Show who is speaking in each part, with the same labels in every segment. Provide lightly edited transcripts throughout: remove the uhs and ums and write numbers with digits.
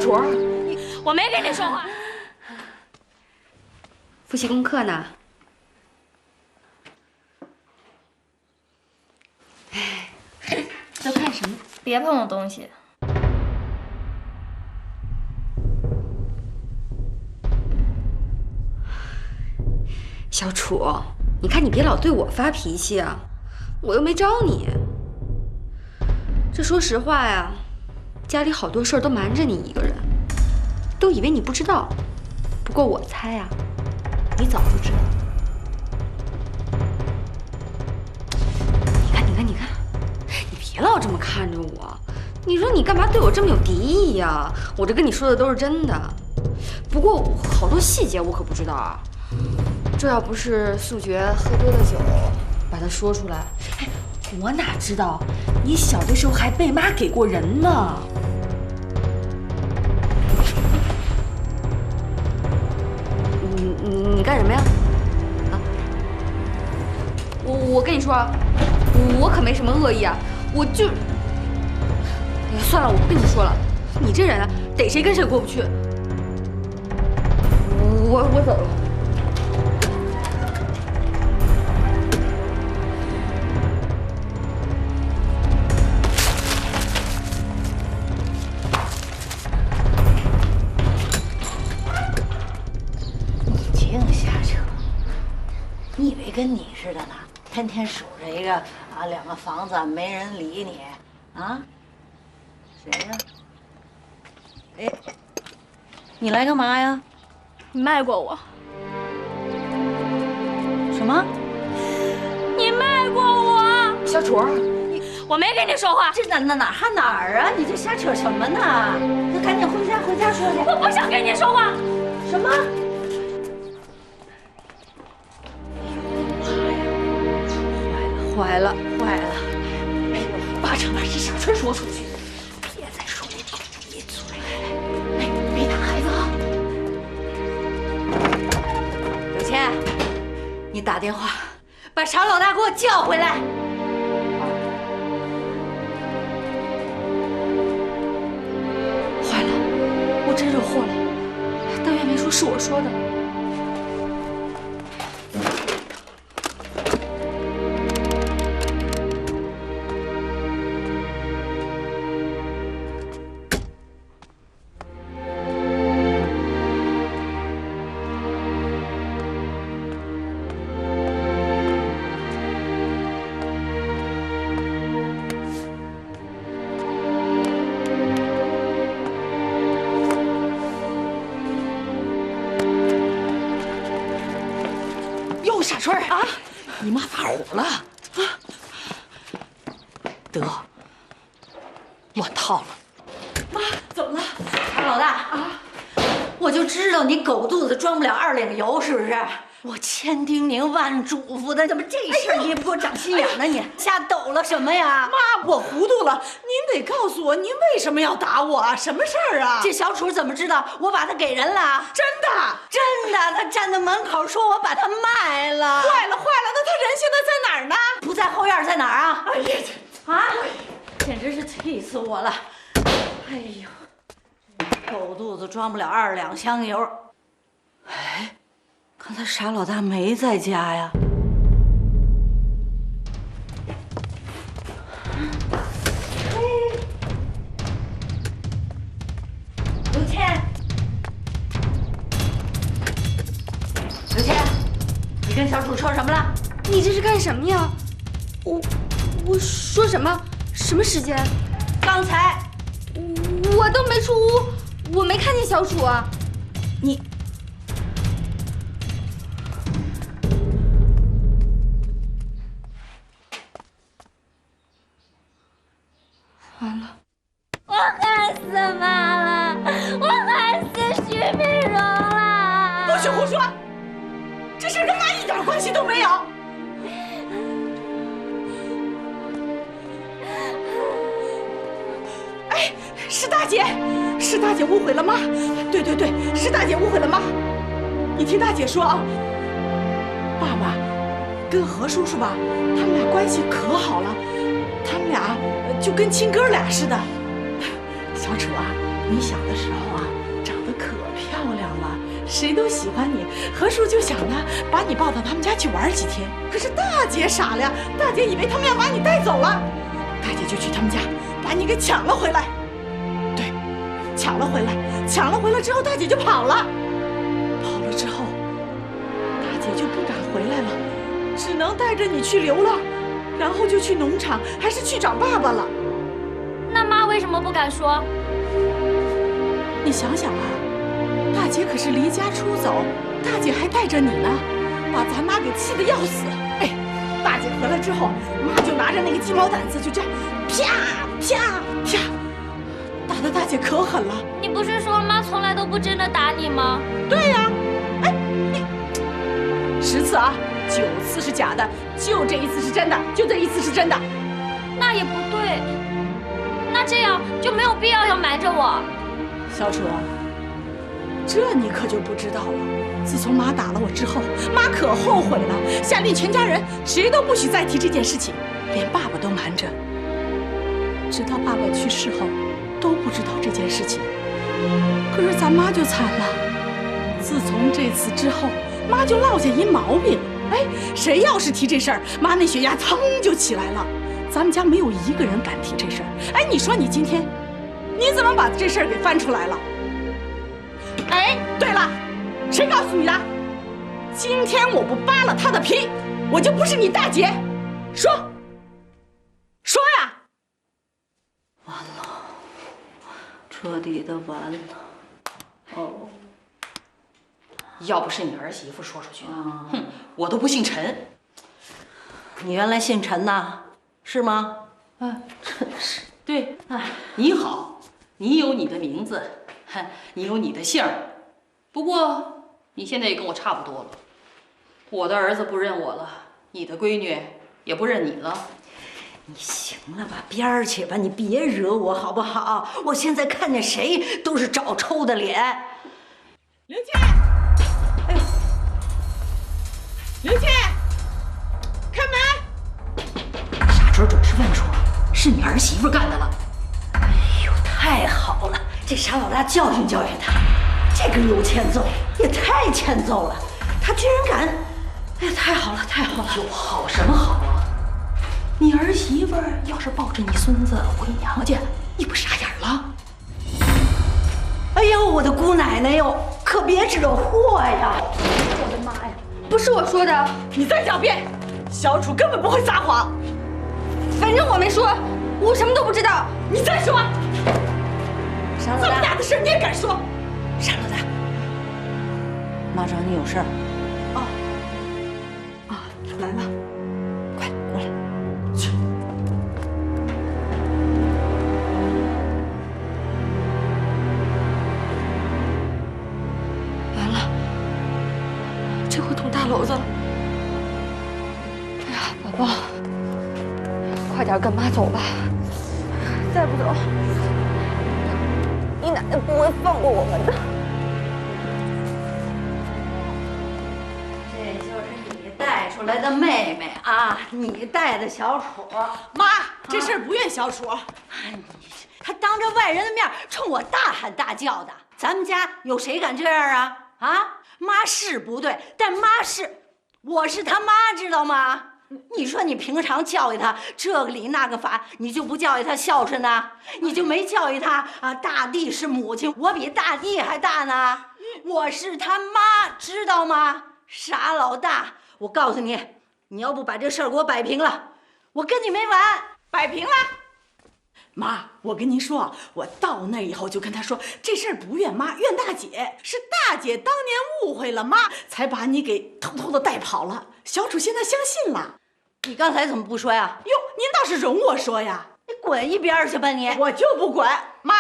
Speaker 1: 楚，我没跟你说话。
Speaker 2: 复习功课呢？哎，都看什么？
Speaker 3: 别碰我东西。
Speaker 2: 小楚，你看你别老对我发脾气啊，我又没招你。这说实话呀，家里好多事儿都瞒着你一个人，都以为你不知道。不过我猜啊，你早就知道。你看，你别老这么看着我。你说你干嘛对我这么有敌意呀？我这跟你说的都是真的。不过好多细节我可不知道啊。这要不是素觉喝多了酒，把它说出来，哎，我哪知道你小的时候还被妈给过人呢？你干什么呀？啊！我跟你说啊，我可没什么恶意啊，我就……哎呀，算了，我不跟你说了。你这人啊，逮谁跟谁过不去。我走了。
Speaker 4: 你以为跟你似的呢？天天守着一个2个房子，没人理你啊？谁呀？哎，你来干嘛呀？
Speaker 3: 你卖过我？
Speaker 4: 什么？
Speaker 3: 你卖过我？
Speaker 1: 小楚，我没跟你说话。
Speaker 4: 这哪还哪儿啊？你这瞎扯什么呢？那赶紧回家说去。
Speaker 3: 我不想跟你说话。
Speaker 4: 什么？坏了！哎呦，八成把这小春说出去，别再说了，闭嘴！哎，别打孩子啊！有钱，你打电话把常老大给我叫回来。
Speaker 2: 坏了，我真惹祸了。但愿没说是我说的。
Speaker 1: 傻春儿啊，你妈发火了啊！得，乱套了。
Speaker 4: 妈，怎么了？常老大啊，我就知道你狗肚子装不了2两油，是不是？我千叮咛万嘱咐的，怎么这事儿你也不给我长心眼呢？你瞎抖了什么呀？
Speaker 5: 妈，我糊涂了，您得告诉我，您为什么要打我啊？什么事儿啊？
Speaker 4: 这小楚怎么知道我把他给人了？
Speaker 5: 真的，
Speaker 4: 真的，他站在门口说我把他卖了。
Speaker 5: 坏了，那他人现在在哪儿呢？
Speaker 4: 不在后院，在哪儿啊？
Speaker 5: 哎呀，
Speaker 4: 啊，简直是气死我了！哎呦，狗肚子装不了2两香油。哎，刚才傻老大没在家呀？刘谦，刘谦，你跟小楚说什么了？
Speaker 2: 你这是干什么呀？我说什么？什么时间？
Speaker 4: 刚才
Speaker 2: 我都没出屋，我没看见小楚啊。
Speaker 4: 你
Speaker 2: 完了，
Speaker 3: 我害死妈了，我害死徐明荣了！
Speaker 5: 不许胡说，这事跟妈一点关系都没有。哎，是大姐误会了妈。对，是大姐误会了妈。你听大姐说啊，爸爸跟何叔叔吧，他们俩关系可好了，他们俩就跟亲哥俩似的。小楚啊，你小的时候啊，长得可漂亮了，谁都喜欢你。何叔就想呢，把你抱到他们家去玩几天。可是大姐傻了呀，大姐以为他们要把你带走了，大姐就去他们家把你给抢了回来。对，抢了回来，抢了回来之后，大姐就跑了。跑了之后，大姐就不敢回来了，只能带着你去流浪，然后就去农场，还是去找爸爸了。
Speaker 3: 那妈为什么不敢说？
Speaker 5: 你想想啊，大姐可是离家出走，大姐还带着你呢，把咱妈给气得要死。哎，大姐回来之后，妈就拿着那个鸡毛掸子，就这样啪啪啪，打得大姐可狠了。
Speaker 3: 你不是说妈从来都不真的打你吗？
Speaker 5: 对呀，哎，你10次啊，9次是假的，就这1次是真的，就这1次是真的。
Speaker 3: 那也不对，那这样就没有必要瞒着我。
Speaker 5: 小楚，这你可就不知道了。自从妈打了我之后，妈可后悔了，下令全家人谁都不许再提这件事情，连爸爸都瞒着。直到爸爸去世后，都不知道这件事情。可是咱妈就惨了，自从这次之后，妈就落下一毛病。哎，谁要是提这事儿，妈那血压噌就起来了。咱们家没有一个人敢提这事儿。哎，你说你今天，你怎么把这事儿给翻出来了？哎，对了，谁告诉你的？今天我不扒了他的皮，我就不是你大姐。说呀！
Speaker 4: 完了，彻底的完了。哦，
Speaker 1: 要不是你儿媳妇说出去的，哼，我都不姓陈。
Speaker 4: 你原来姓陈呐？是吗？
Speaker 1: 啊，真是。对，哎，你好，你有你的名字，哼，你有你的姓儿。不过你现在也跟我差不多了，我的儿子不认我了，你的闺女也不认你了。
Speaker 4: 你行了吧，边儿去吧，你别惹我好不好？我现在看见谁都是找抽的脸。
Speaker 5: 刘倩，哎呦，刘倩，开门！
Speaker 1: 傻准准是问出是你儿媳妇干的了。
Speaker 4: 哎呦，太好了，这傻老大教训教训他。这个有欠揍，也太欠揍了，他居然敢！哎呀，太好了，太好了！
Speaker 1: 有好什么好啊？你儿媳妇要是抱着你孙子回娘家，你不傻眼了？
Speaker 4: 哎呦，我的姑奶奶哟，可别惹祸呀！我的妈呀！
Speaker 2: 不是我说的，
Speaker 5: 你再狡辩，小楚根本不会撒谎。
Speaker 2: 反正我没说，我什么都不知道。
Speaker 5: 你再说，
Speaker 4: 傻老大，
Speaker 5: 这么大的事你也敢说？
Speaker 4: 傻老大，妈找你有事儿。
Speaker 5: 来了，
Speaker 4: 快过来。
Speaker 5: 去。
Speaker 2: 完了，这回捅大篓子了。哎呀，宝宝，快点跟妈走吧，再不走，你奶奶不会放过我们的。
Speaker 4: 这就是你带出来的妹妹啊，你带的小楚。
Speaker 5: 妈，这事儿不怨小楚。
Speaker 4: 他当着外人的面冲我大喊大叫的，咱们家有谁敢这样啊？啊，妈是不对，但妈是，我是他妈，知道吗？你说你平常教育他这个理那个法，你就不教育他孝顺呢？你就没教育他啊？大地是母亲，我比大地还大呢，我是他妈，知道吗？傻老大，我告诉你，你要不把这事儿给我摆平了，我跟你没完。
Speaker 5: 摆平了。妈，我跟您说，我到那以后就跟他说，这事儿不怨妈，怨大姐，是大姐当年误会了妈，才把你给偷偷的带跑了。小楚现在相信了。
Speaker 4: 你刚才怎么不说呀？
Speaker 5: 哟，您倒是容我说呀。
Speaker 4: 你滚一边去吧你！
Speaker 5: 我就不管。妈，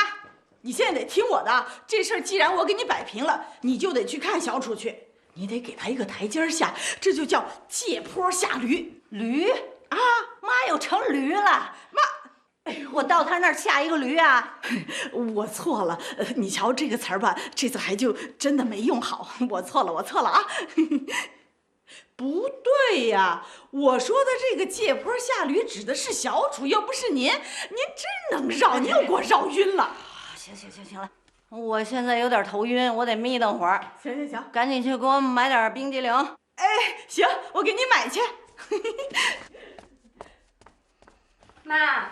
Speaker 5: 你现在得听我的，这事儿既然我给你摆平了，你就得去看小楚去，你得给他一个台阶下，这就叫借坡下驴。
Speaker 4: 驴啊，妈又成驴了。妈，我到他那儿下一个驴啊！
Speaker 5: 我错了，你瞧这个词儿吧，这次还就真的没用好。我错了啊！不对呀，我说的这个借坡下驴指的是小楚，又不是您。您真能绕，你又给我绕晕了。
Speaker 4: 行了，我现在有点头晕，我得眯瞪会儿。
Speaker 5: 行行行，
Speaker 4: 赶紧去给我买点冰激凌。
Speaker 5: 哎，行，我给你买去。
Speaker 2: 妈。